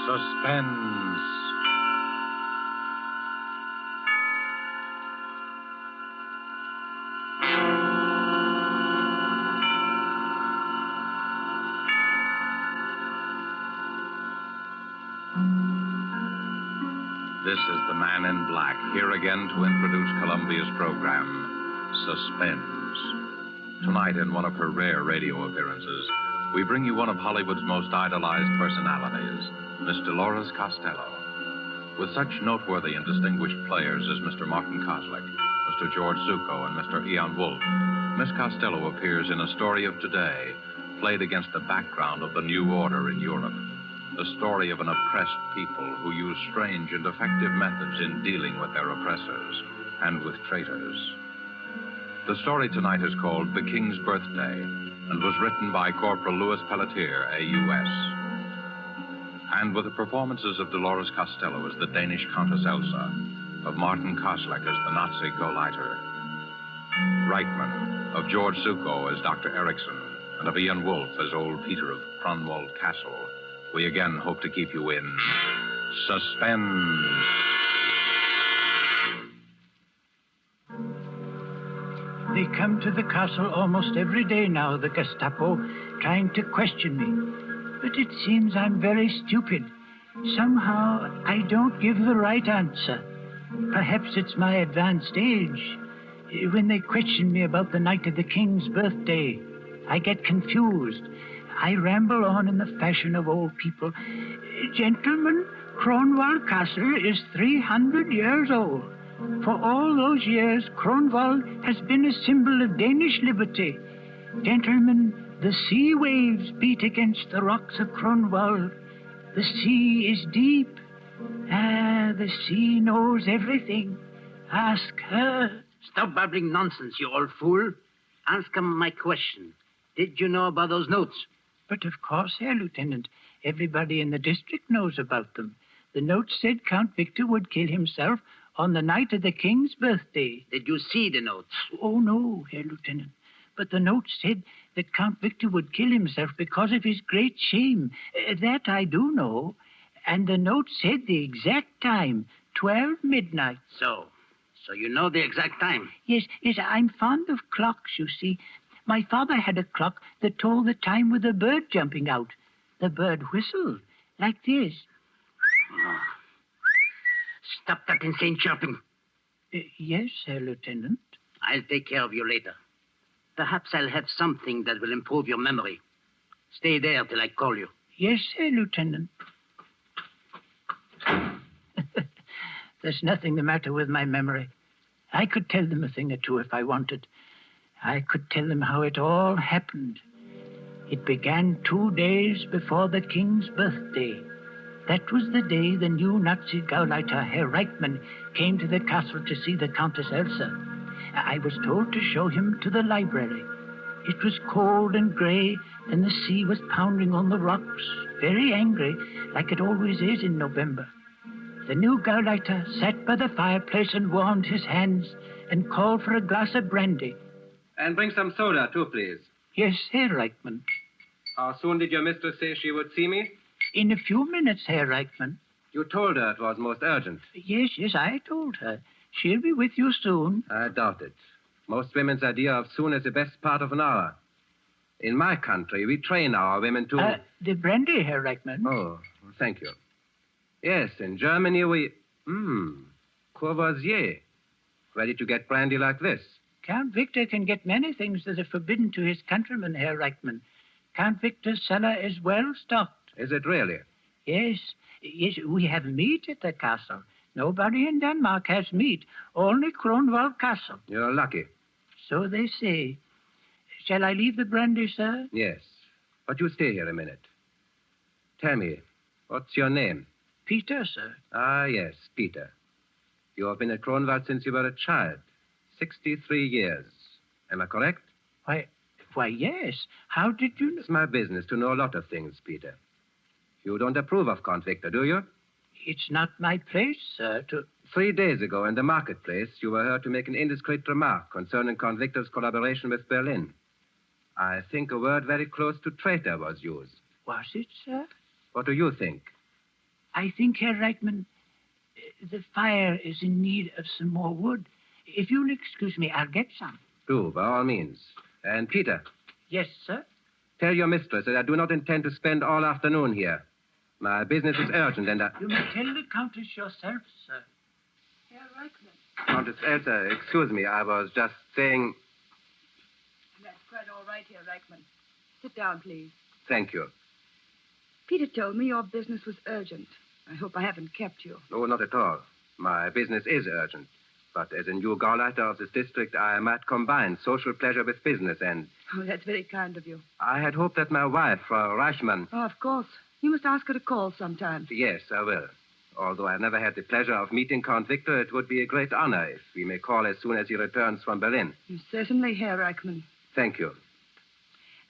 Suspense. This is the Man in Black, here again to introduce Columbia's program, Suspense. Tonight, in one of her rare radio appearances, we bring you one of Hollywood's most idolized personalities, Miss Dolores Costello. With such noteworthy and distinguished players as Mr. Martin Koslick, Mr. George Zucco, and Mr. Ian Wolfe, Miss Costello appears in A Story of Today, played against the background of the new order in Europe. The story of an oppressed people who use strange and effective methods in dealing with their oppressors and with traitors. The story tonight is called The King's Birthday and was written by Corporal Louis Pelletier, A.U.S. And with the performances of Dolores Costello as the Danish Countess Elsa, of Martin Koslick as the Nazi Gauleiter, Reichman, of George Zucco as Dr. Erickson, and of Ian Wolfe as old Peter of Cronwald Castle, we again hope to keep you in suspense. They come to the castle almost every day now, the Gestapo, trying to question me. But it seems I'm very stupid. Somehow, I don't give the right answer. Perhaps it's my advanced age. When they question me about the night of the king's birthday, I get confused. I ramble on in the fashion of old people. Gentlemen, Cronwald Castle is 300 years old. For all those years, Cronwald has been a symbol of Danish liberty. Gentlemen, the sea waves beat against the rocks of Cronwald. The sea is deep. The sea knows everything. Ask her. Stop babbling nonsense, you old fool. Answer my question. Did you know about those notes? But of course, Herr Lieutenant, everybody in the district knows about them. The note said Count Victor would kill himself on the night of the king's birthday. Did you see the notes? Oh, no, Herr Lieutenant. But the note said that Count Victor would kill himself because of his great shame. That I do know. And the note said the exact time, 12 midnight. So you know the exact time? Yes, I'm fond of clocks, you see. My father had a clock that told the time with a bird jumping out. The bird whistled, like this. Oh. Stop that insane chirping. Yes, Herr Lieutenant. I'll take care of you later. Perhaps I'll have something that will improve your memory. Stay there till I call you. Yes, Herr Lieutenant. There's nothing the matter with my memory. I could tell them a thing or two if I wanted. I could tell them how it all happened. It began 2 days before the king's birthday. That was the day the new Nazi Gauleiter, Herr Reichman, came to the castle to see the Countess Elsa. I was told to show him to the library. It was cold and gray, and the sea was pounding on the rocks, very angry, like it always is in November. The new Gauleiter sat by the fireplace and warmed his hands and called for a glass of brandy. And bring some soda, too, please. Yes, Herr Reichman. How soon did your mistress say she would see me? In a few minutes, Herr Reichman. You told her it was most urgent. Yes, I told her. She'll be with you soon. I doubt it. Most women's idea of soon is the best part of an hour. In my country, we train our women to... The brandy, Herr Reichman. Oh, thank you. Yes, in Germany we... Courvoisier. Ready to get brandy like this. Count Victor can get many things that are forbidden to his countrymen, Herr Reichman. Count Victor's cellar is well stocked. Is it really? Yes, we have meat at the castle. Nobody in Denmark has meat, only Cronwald Castle. You're lucky. So they say. Shall I leave the brandy, sir? Yes, but you stay here a minute. Tell me, what's your name? Peter, sir. Ah, yes, Peter. You have been at Cronwald since you were a child. 63 years. Am I correct? Why, yes. How did you know? It's my business to know a lot of things, Peter. You don't approve of Count Victor, do you? It's not my place, sir, to... 3 days ago in the marketplace, you were heard to make an indiscreet remark concerning Count Victor's collaboration with Berlin. I think a word very close to traitor was used. Was it, sir? What do you think? I think, Herr Reichman, the fire is in need of some more wood. If you'll excuse me, I'll get some. Do, by all means. And Peter, Yes, sir. tell your mistress that I do not intend to spend all afternoon here. My business is urgent, and You may tell the Countess yourself, sir. Herr Reichman. Countess Elsa, excuse me, I was just saying... That's quite all right, Herr Reichman. Sit down, please. Thank you. Peter told me your business was urgent. I hope I haven't kept you. No, not at all. My business is urgent. But as a new Gauleiter of this district, I might combine social pleasure with business, and Oh, that's very kind of you. I had hoped that my wife, Frau Reichmann... Oh, of course. You must ask her to call sometime. Yes, I will. Although I've never had the pleasure of meeting Count Victor, it would be a great honor if we may call as soon as he returns from Berlin. Certainly, Herr Reichman. Thank you.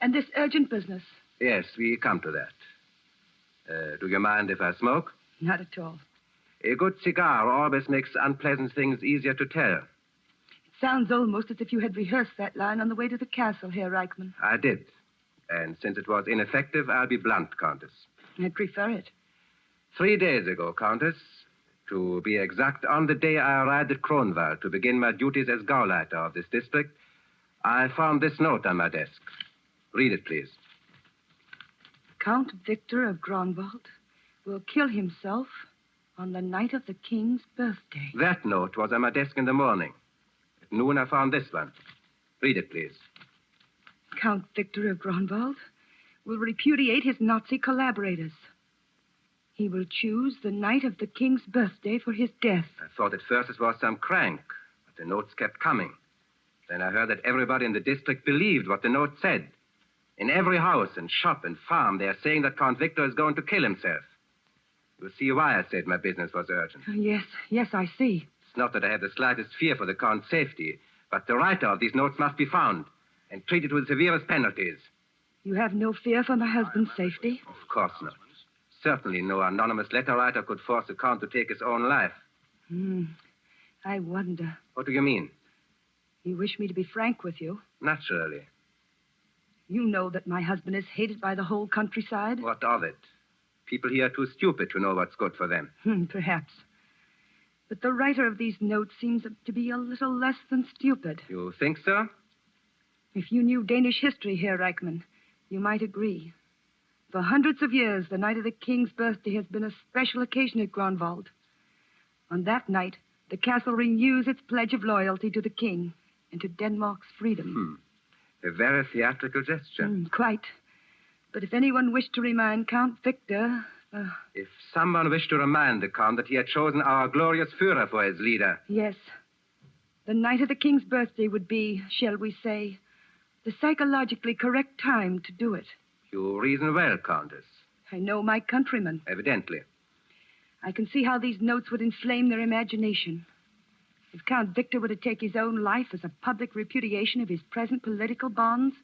And this urgent business? Yes, we come to that. Do you mind if I smoke? Not at all. A good cigar always makes unpleasant things easier to tell. It sounds almost as if you had rehearsed that line on the way to the castle, Herr Reichman. I did. And since it was ineffective, I'll be blunt, Countess. I'd prefer it. 3 days ago, Countess, to be exact, on the day I arrived at Kronwald to begin my duties as Gauleiter of this district, I found this note on my desk. Read it, please. Count Victor of Grunwald will kill himself on the night of the king's birthday. That note was on my desk in the morning. At noon, I found this one. Read it, please. Count Victor of Grunwald will repudiate his Nazi collaborators. He will choose the night of the king's birthday for his death. I thought at first it was some crank, but the notes kept coming. Then I heard that everybody in the district believed what the note said. In every house and shop and farm, they are saying that Count Victor is going to kill himself. You see why I said my business was urgent. Yes, I see. It's not that I have the slightest fear for the Count's safety, but the writer of these notes must be found and treated with severest penalties. You have no fear for my husband's safety? Of course not. Certainly no anonymous letter writer could force the Count to take his own life. I wonder. What do you mean? You wish me to be frank with you? Naturally. You know that my husband is hated by the whole countryside? What of it? People here are too stupid to know what's good for them. Perhaps. But the writer of these notes seems to be a little less than stupid. You think so? If you knew Danish history, Herr Reichman, you might agree. For hundreds of years, the night of the king's birthday has been a special occasion at Grunwald. On that night, the castle renews its pledge of loyalty to the king and to Denmark's freedom. A very theatrical gesture. Quite. But if anyone wished to remind Count Victor... If someone wished to remind the Count that he had chosen our glorious Führer for his leader. Yes. The night of the king's birthday would be, shall we say, the psychologically correct time to do it. You reason well, Countess. I know my countrymen. Evidently. I can see how these notes would inflame their imagination. If Count Victor were to take his own life as a public repudiation of his present political bonds,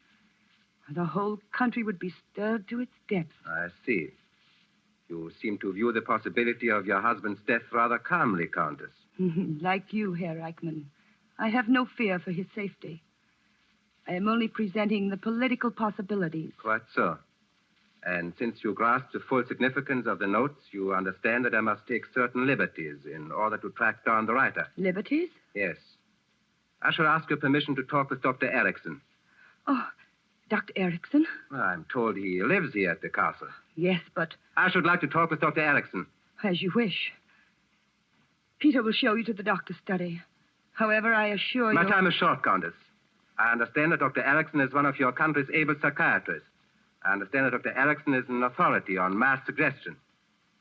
the whole country would be stirred to its depths. I see. You seem to view the possibility of your husband's death rather calmly, Countess. Like you, Herr Reichman, I have no fear for his safety. I am only presenting the political possibilities. Quite so. And since you grasp the full significance of the notes, you understand that I must take certain liberties in order to track down the writer. Liberties? Yes. I shall ask your permission to talk with Dr. Erickson. Oh, Dr. Erickson? Well, I'm told he lives here at the castle. Yes, but I should like to talk with Dr. Erickson. as you wish. Peter will show you to the doctor's study. However, I assure you... My time is short, Countess. I understand that Dr. Erickson is one of your country's able psychiatrists. I understand that Dr. Erickson is an authority on mass suggestion.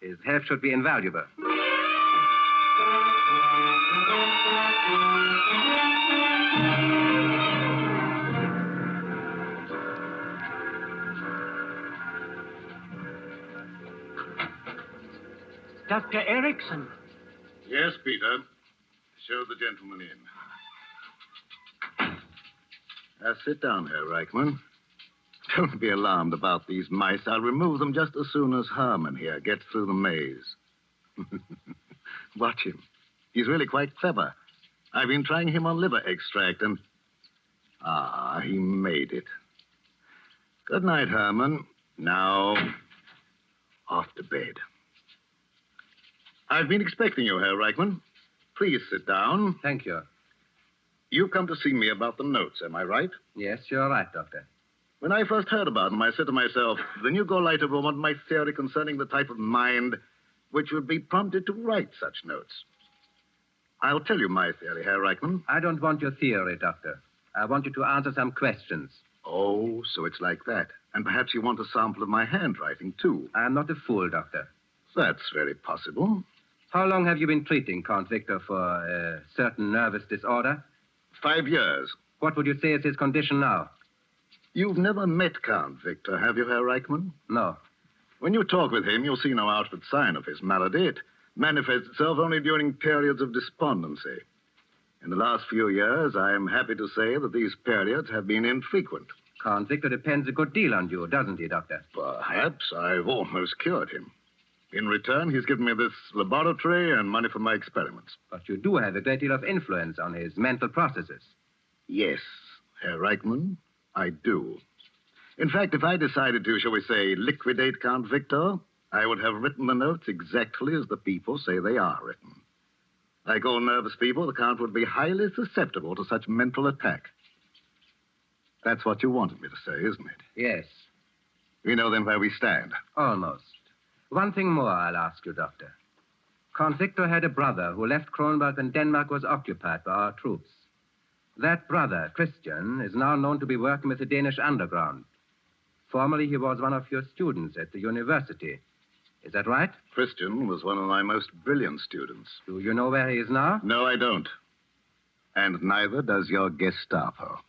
His help should be invaluable. Dr. Erickson. Yes, Peter. Show the gentleman in. Sit down, Herr Reichman. Don't be alarmed about these mice. I'll remove them just as soon as Herman here gets through the maze. Watch him. He's really quite clever. I've been trying him on liver extract, and... he made it. Good night, Herman. Now, off to bed. I've been expecting you, Herr Reichman. Please sit down. Thank you. You've come to see me about the notes, am I right? Yes, you're right, Doctor. When I first heard about them, I said to myself, then you go light over my theory concerning the type of mind which would be prompted to write such notes. I'll tell you my theory, Herr Reichman. I don't want your theory, Doctor. I want you to answer some questions. Oh, so it's like that. And perhaps you want a sample of my handwriting, too. I'm not a fool, Doctor. That's very possible. How long have you been treating Count Victor for a certain nervous disorder? 5 years. What would you say is his condition now? You've never met Count Victor, have you, Herr Reichman? No. When you talk with him, you'll see no outward sign of his malady. It manifests itself only during periods of despondency. In the last few years, I am happy to say that these periods have been infrequent. Count Victor depends a good deal on you, doesn't he, Doctor? Perhaps I've almost cured him. In return, he's given me this laboratory and money for my experiments. But you do have a great deal of influence on his mental processes. Yes, Herr Reichman, I do. In fact, if I decided to, shall we say, liquidate Count Victor, I would have written the notes exactly as the people say they are written. Like all nervous people, the Count would be highly susceptible to such mental attack. That's what you wanted me to say, isn't it? Yes, We know then where we stand. almost. One thing more I'll ask you, Doctor. Count Victor had a brother who left Kronberg when Denmark was occupied by our troops. That brother, Christian, is now known to be working with the Danish underground. Formerly, he was one of your students at the university. Is that right? Christian was one of my most brilliant students. Do you know where he is now? No, I don't. And neither does your Gestapo.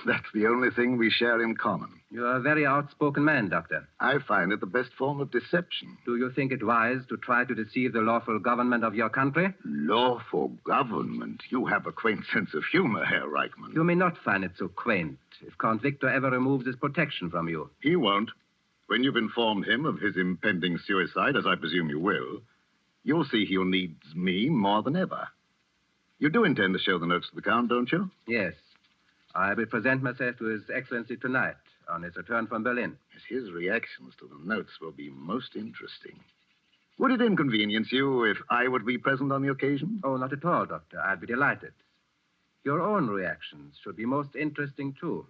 That's the only thing we share in common. You're a very outspoken man, Doctor. I find it the best form of deception. Do you think it wise to try to deceive the lawful government of your country? Lawful government? You have a quaint sense of humor, Herr Reichman. You may not find it so quaint if Count Victor ever removes his protection from you. He won't. When you've informed him of his impending suicide, as I presume you will, you'll see he'll need me more than ever. You do intend to show the notes to the Count, don't you? Yes. I will present myself to His Excellency tonight on his return from Berlin. Yes, his reactions to the notes will be most interesting. Would it inconvenience you if I would be present on the occasion? Oh, not at all, Doctor. I'd be delighted. Your own reactions should be most interesting, too.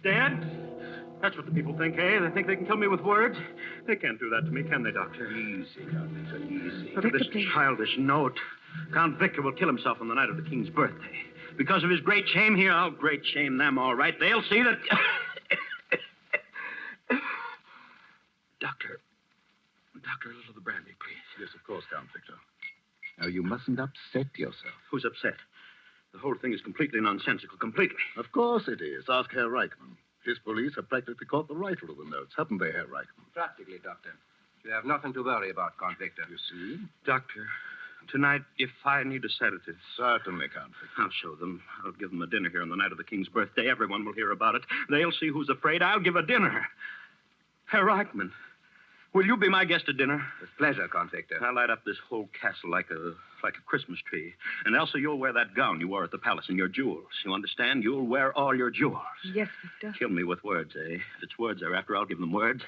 Dad? That's what the people think, eh? They think they can kill me with words. They can't do that to me, can they, Doctor? Easy, Count Victor, easy. Look at this childish note. Count Victor will kill himself on the night of the king's birthday. Because of his great shame here, I'll great shame them, all right. They'll see that... Doctor, a little of the brandy, please. Yes, of course, Count Victor. Now, you mustn't upset yourself. Who's upset? The whole thing is completely nonsensical, completely. Of course it is. Ask Herr Reichman. His police have practically caught the writer of the notes, haven't they, Herr Reichman? Practically, Doctor. You have nothing to worry about, Count Victor. You see? Doctor, tonight, if I need a sedative... Certainly, Count Victor. I'll show them. I'll give them a dinner here on the night of the king's birthday. Everyone will hear about it. They'll see who's afraid. I'll give a dinner. Herr Reichman, will you be my guest at dinner? With pleasure, Count Victor. I'll light up this whole castle like a Christmas tree. And Elsa, you'll wear that gown you wore at the palace and your jewels. You understand? You'll wear all your jewels. Yes, Victor. Kill me with words, eh? If it's words they're after, I'll give them words.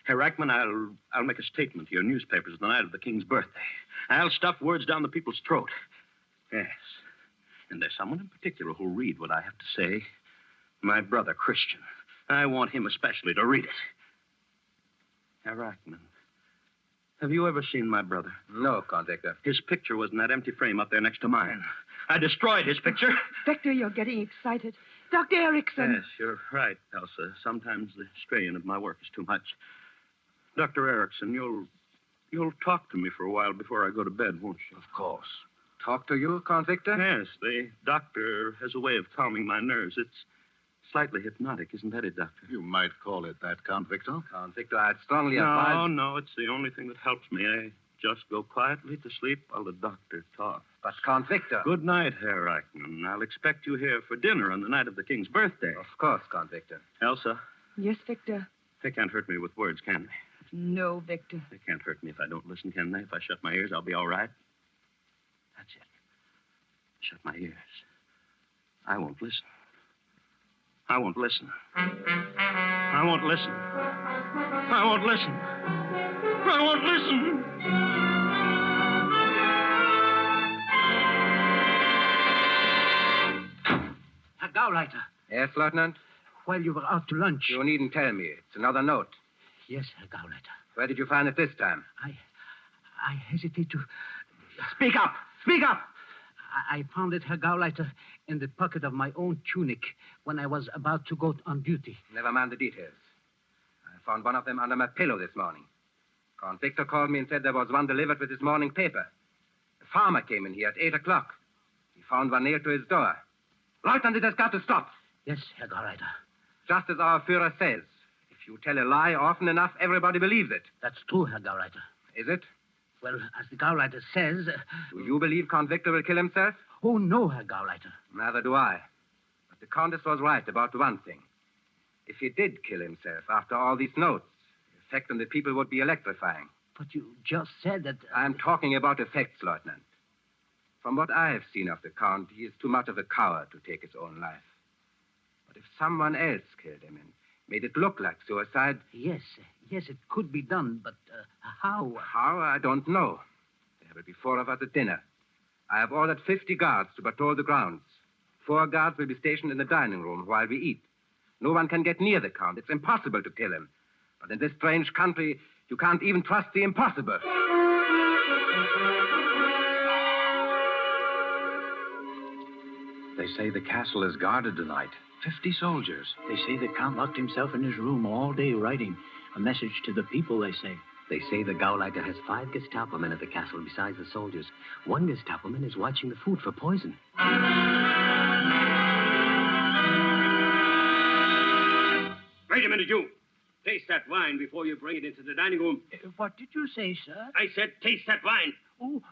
Herr Reichman, I'll make a statement to your newspapers the night of the king's birthday. I'll stuff words down the people's throat. Yes. And there's someone in particular who'll read what I have to say. My brother, Christian. I want him especially to read it. Herr Reichman, have you ever seen my brother? No, Count Victor. His picture was in that empty frame up there next to mine. I destroyed his picture. Victor, you're getting excited. Dr. Erickson. Yes, you're right, Elsa. Sometimes the strain of my work is too much. Dr. Erickson, you'll talk to me for a while before I go to bed, won't you? Of course. Talk to you, Count Victor? Yes, the doctor has a way of calming my nerves. It's slightly hypnotic, isn't that it, Doctor? You might call it that, Count Victor. Count Victor, I'd strongly advise... No, it's the only thing that helps me. I just go quietly to sleep while the doctor talks. But, Count Victor... Good night, Herr Reichman. I'll expect you here for dinner on the night of the king's birthday. Of course, Count Victor. Elsa, Yes, Victor. they can't hurt me with words, can they? No, Victor. They can't hurt me if I don't listen, can they? If I shut my ears, I'll be all right. That's it. Shut my ears. I won't listen. I won't listen. I won't listen. I won't listen. I won't listen. Herr Gauleiter, Yes, Lieutenant? while you were out to lunch... You needn't tell me. It's another note. Yes, Herr Gauleiter. Where did you find it this time? I hesitate to... Speak up! Speak up! I found it, Herr Gauleiter, in the pocket of my own tunic when I was about to go on duty. Never mind the details. I found one of them under my pillow this morning. Count Victor called me and said there was one delivered with his morning paper. A farmer came in here at 8 o'clock. He found one nailed to his door. Lieutenant, it has got to stop. Yes, Herr Gauleiter. Just as our Führer says. If you tell a lie often enough, everybody believes it. That's true, Herr Gauleiter. Is it? Well, as the Gauleiter says... Do you believe Count Victor will kill himself? Oh, no, Herr Gauleiter. Neither do I. But the Countess was right about one thing. If he did kill himself after all these notes, the effect on the people would be electrifying. But you just said that... I'm talking about effects, Lieutenant. From what I have seen of the Count, he is too much of a coward to take his own life. But if someone else killed him and made it look like suicide... Yes, it could be done, but how? How, I don't know. There will be 4 of us at dinner. I have ordered 50 guards to patrol the grounds. 4 guards will be stationed in the dining room while we eat. No one can get near the Count. It's impossible to kill him. But in this strange country, you can't even trust the impossible. They say the castle is guarded tonight. 50 soldiers. They say the Count locked himself in his room all day writing. A message to the people, they say. They say the Gauleiter has 5 Gestapo men at the castle besides the soldiers. 1 Gestapo man is watching the food for poison. Wait a minute, you. Taste that wine before you bring it into the dining room. What did you say, sir? I said taste that wine.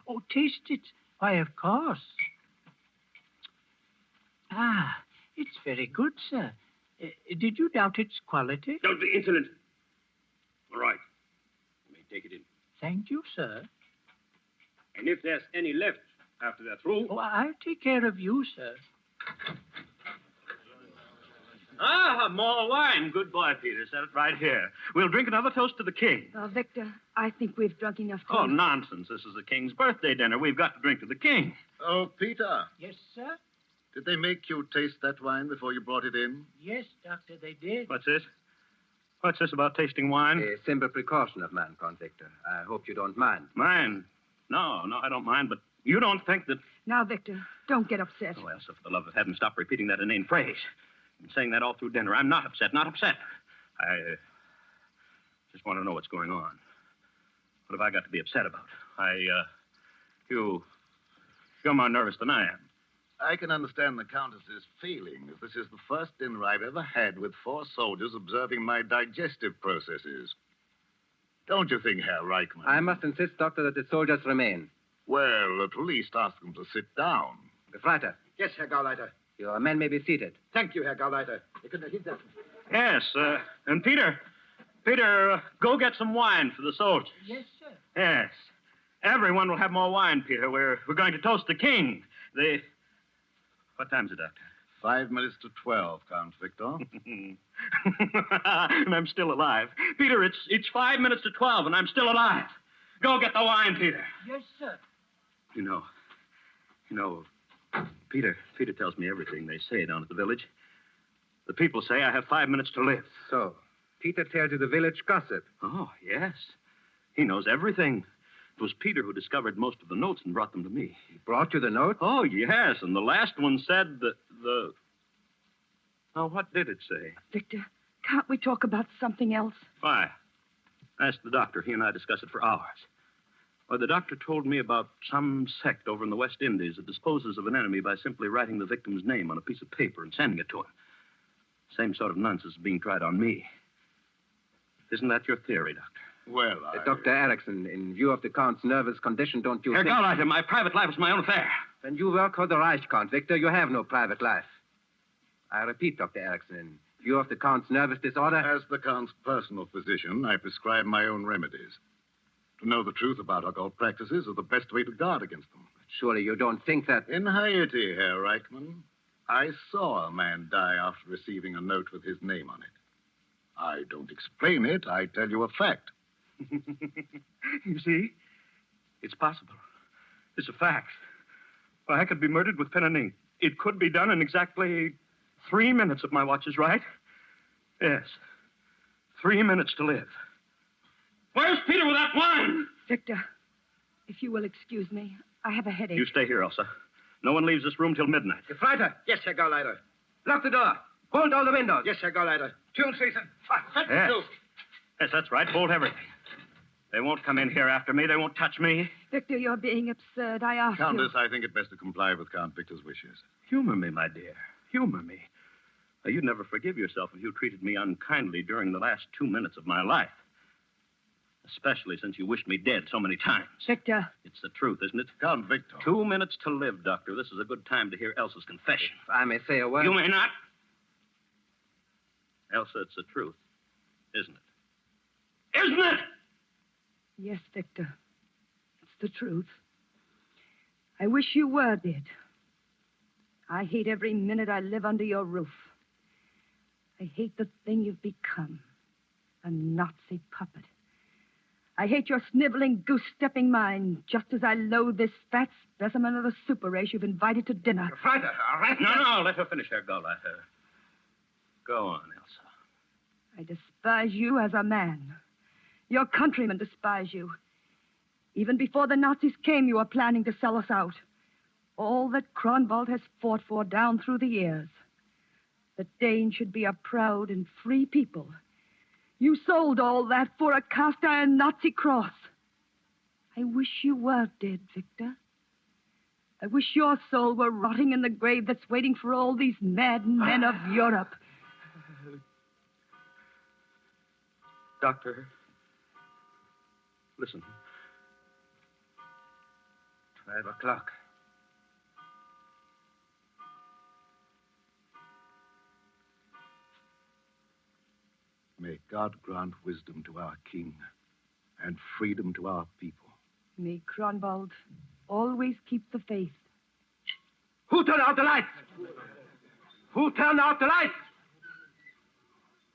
Oh, taste it. Why, of course. Ah, it's very good, sir. Did you doubt its quality? Don't be insolent. All right. You may take it in. Thank you, sir. And if there's any left after they're through... Oh, I'll take care of you, sir. Ah, more wine. Good boy, Peter. Set it right here. We'll drink another toast to the king. Victor, I think we've drunk enough Oh, tea. nonsense. This is the king's birthday dinner. We've got to drink to the king. Oh, Peter, Yes, sir? did they make you taste that wine before you brought it in? Yes, Doctor, they did. What's this? What's this about tasting wine? A simple precaution of mine, Count Victor. I hope you don't mind. Mine? No, I don't mind, but you don't think that... Now, Victor, don't get upset. Oh, well, so for the love of heaven, stop repeating that inane phrase. I've been saying that all through dinner. I'm not upset, not upset. I just want to know what's going on. What have I got to be upset about? You're more nervous than I am. I can understand the Countess's feeling, as this is the first dinner I've ever had with 4 soldiers observing my digestive processes. Don't you think, Herr Reichmann? I must insist, Doctor, that the soldiers remain. Well, at least ask them to sit down. Gefreiter, Yes, Herr Gauleiter. your men may be seated. Thank you, Herr Gauleiter. Ihr könnt euch hinsetzen. Yes, and Peter, go get some wine for the soldiers. Yes, sir. Yes. Everyone will have more wine, Peter. We're going to toast the king. What time's it, Doctor? 5 minutes to 12, Count Victor. And I'm still alive. Peter, it's 5 minutes to 12, and I'm still alive. Go get the wine, Peter. Yes, sir. You know, Peter tells me everything they say down at the village. The people say I have 5 minutes to live. So, Peter tells you the village gossip. Oh, yes. He knows everything. It was Peter who discovered most of the notes and brought them to me. He brought you the note? Oh, yes, and the last one said that the... Now, what did it say? Victor, can't we talk about something else? Why? Ask the doctor. He and I discussed it for hours. Well, the doctor told me about some sect over in the West Indies that disposes of an enemy by simply writing the victim's name on a piece of paper and sending it to him. Same sort of nonsense is being tried on me. Isn't that your theory, Doctor? Well, Dr. Erickson, in view of the Count's nervous condition, don't you Herr think... Gauleiter, my private life is my own affair. When you work for the Reich, Count Victor, you have no private life. I repeat, Dr. Erickson, in view of the Count's nervous disorder... As the Count's personal physician, I prescribe my own remedies. To know the truth about occult practices is the best way to guard against them. Surely you don't think that... In Haiti, Herr Reichmann, I saw a man die after receiving a note with his name on it. I don't explain it. I tell you a fact. You see? It's possible. It's a fact. Well, I could be murdered with pen and ink. It could be done in exactly 3 minutes if my watch is right. Yes. 3 minutes to live. Where's Peter with that wine? Victor, if you will excuse me, I have a headache. You stay here, Elsa. No one leaves this room till midnight. Gefreiter! Yes, Herr Gauleiter. Lock the door. Bolt all the windows. Yes, Herr Gauleiter. Tune season. Yes. Yes, that's right. Bolt everything. They won't come in here after me. They won't touch me. Victor, you're being absurd. I asked Countess, I think it best to comply with Count Victor's wishes. Humor me, my dear. Humor me. Now, you'd never forgive yourself if you treated me unkindly during the last 2 minutes of my life. Especially since you wished me dead so many times. Victor. It's the truth, isn't it? Count Victor. 2 minutes to live, Doctor. This is a good time to hear Elsa's confession. If I may say a word. You may not. Elsa, it's the truth, isn't it? Isn't it? Yes, Victor. It's the truth. I wish you were dead. I hate every minute I live under your roof. I hate the thing you've become. A Nazi puppet. I hate your sniveling, goose-stepping mind, just as I loathe this fat specimen of the super race you've invited to dinner. Gefreiter, all right? No, let her finish, Herr Gauleiter. Go on, Elsa. I despise you as a man. Your countrymen despise you. Even before the Nazis came, you were planning to sell us out. All that Kronwald has fought for down through the years. The Danes should be a proud and free people. You sold all that for a cast-iron Nazi cross. I wish you were dead, Victor. I wish your soul were rotting in the grave that's waiting for all these mad men of Europe. Doctor, listen. 12 o'clock. May God grant wisdom to our king and freedom to our people. May Kronwald always keep the faith. Who turned out the lights? Who turned out the lights?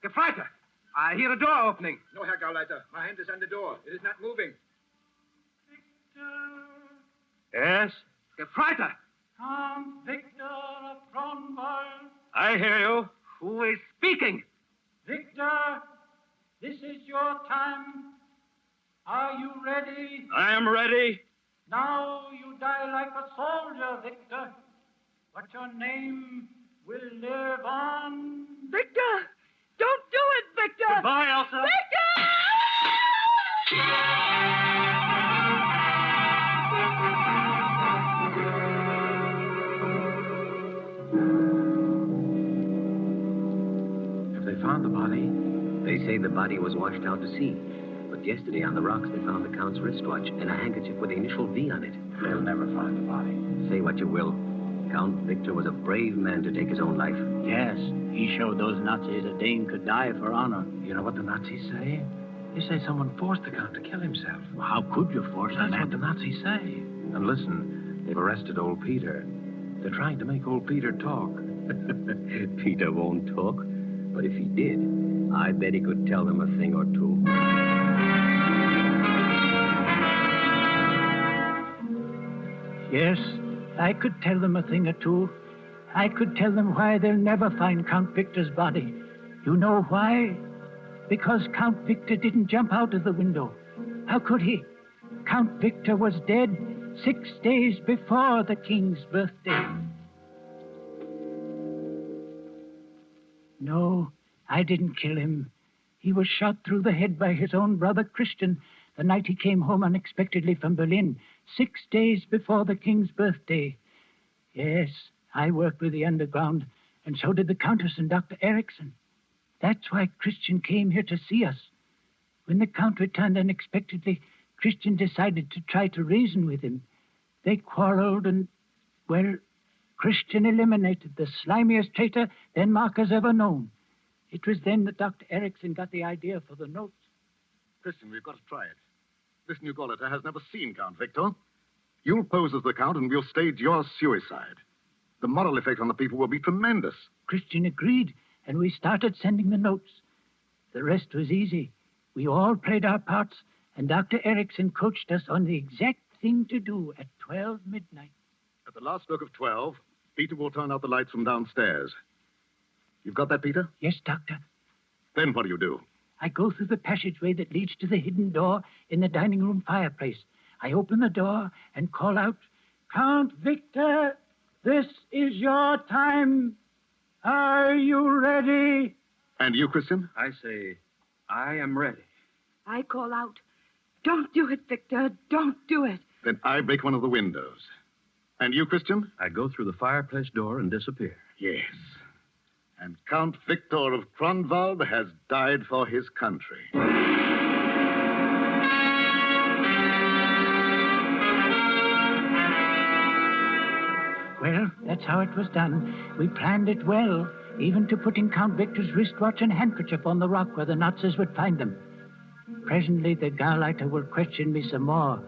Gefreiter, I hear a door opening. No, Herr Gauleiter. My hand is on the door. It is not moving. Yes? Gefreiter! Count Victor of Kronwald. I hear you. Who is speaking? Victor, this is your time. Are you ready? I am ready. Now you die like a soldier, Victor. But your name will live on. Victor! Don't do it, Victor! Goodbye, Elsa. Victor! Have they found the body? They say the body was washed out to sea. But yesterday on the rocks they found the Count's wristwatch and a handkerchief with the initial V on it. They'll never find the body. Say what you will. Count Victor was a brave man to take his own life. Yes, he showed those Nazis a Dane could die for honor. You know what the Nazis say? They say someone forced the Count to kill himself. How could you force a That's man? what the Nazis say. And listen, they've arrested old Peter. They're trying to make old Peter talk. Peter won't talk. But if he did, I bet he could tell them a thing or two. Yes, I could tell them a thing or two. I could tell them why they'll never find Count Victor's body. You know why? Because Count Victor didn't jump out of the window. How could he? Count Victor was dead 6 days before the king's birthday. No, I didn't kill him. He was shot through the head by his own brother Christian the night he came home unexpectedly from Berlin, 6 days before the king's birthday. Yes, I worked with the underground, and so did the Countess and Dr. Erickson. That's why Christian came here to see us. When the Count returned unexpectedly, Christian decided to try to reason with him. They quarreled and, well, Christian eliminated the slimiest traitor Denmark has ever known. It was then that Dr. Erickson got the idea for the notes. Christian, we've got to try it. This new Gauleiter has never seen Count Victor. You'll pose as the Count and we'll stage your suicide. The moral effect on the people will be tremendous. Christian agreed, and we started sending the notes. The rest was easy. We all played our parts, and Dr. Erickson coached us on the exact thing to do at 12 midnight. At the last stroke of 12, Peter will turn out the lights from downstairs. You've got that, Peter? Yes, Doctor. Then what do? I go through the passageway that leads to the hidden door in the dining room fireplace. I open the door and call out, Count Victor, this is your time. Are you ready? And you, Christian? I say, I am ready. I call out, don't do it, Victor. Don't do it. Then I break one of the windows. And you, Christian? I go through the fireplace door and disappear. Yes. And Count Victor of Kronwald has died for his country. Well, that's how it was done. We planned it well, even to putting Count Victor's wristwatch and handkerchief on the rock where the Nazis would find them. Presently, the Gauleiter will question me some more.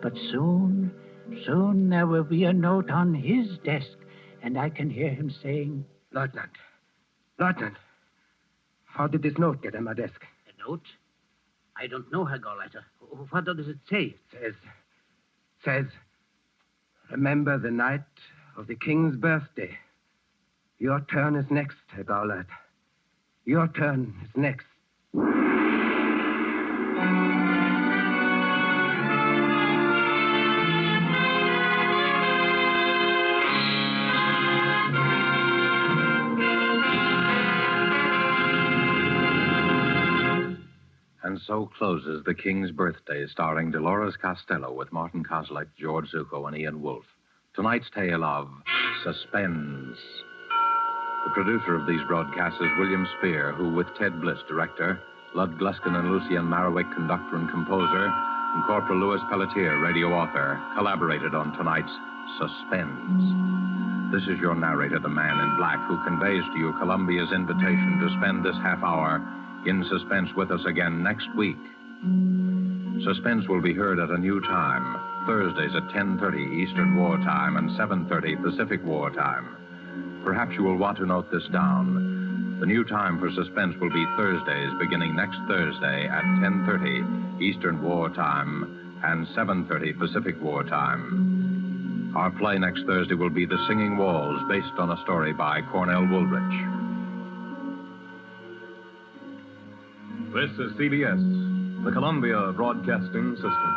But soon there will be a note on his desk, and I can hear him saying, Lieutenant, how did this note get on my desk? A note? I don't know, Herr Gauleiter. What does it say? Says, remember the night of the king's birthday. Your turn is next, Herr Gauleiter. Your turn is next. And so closes The King's Birthday, starring Dolores Costello with Martin Kozlik, George Zuko, and Ian Wolfe. Tonight's tale of Suspense. The producer of these broadcasts is William Spear, who, with Ted Bliss, director, Lud Gluskin and Lucien Marowik, conductor and composer, and Corporal Louis Pelletier, radio author, collaborated on tonight's Suspense. This is your narrator, the man in black, who conveys to you Columbia's invitation to spend this half hour in suspense with us again next week. Suspense will be heard at a new time, Thursdays at 10:30 Eastern War Time and 7:30 Pacific War Time. Perhaps you will want to note this down. The new time for Suspense will be Thursdays beginning next Thursday at 10:30 Eastern War Time and 7:30 Pacific War Time. Our play next Thursday will be The Singing Walls, based on a story by Cornell Woolrich. This is CBS, the Columbia Broadcasting System.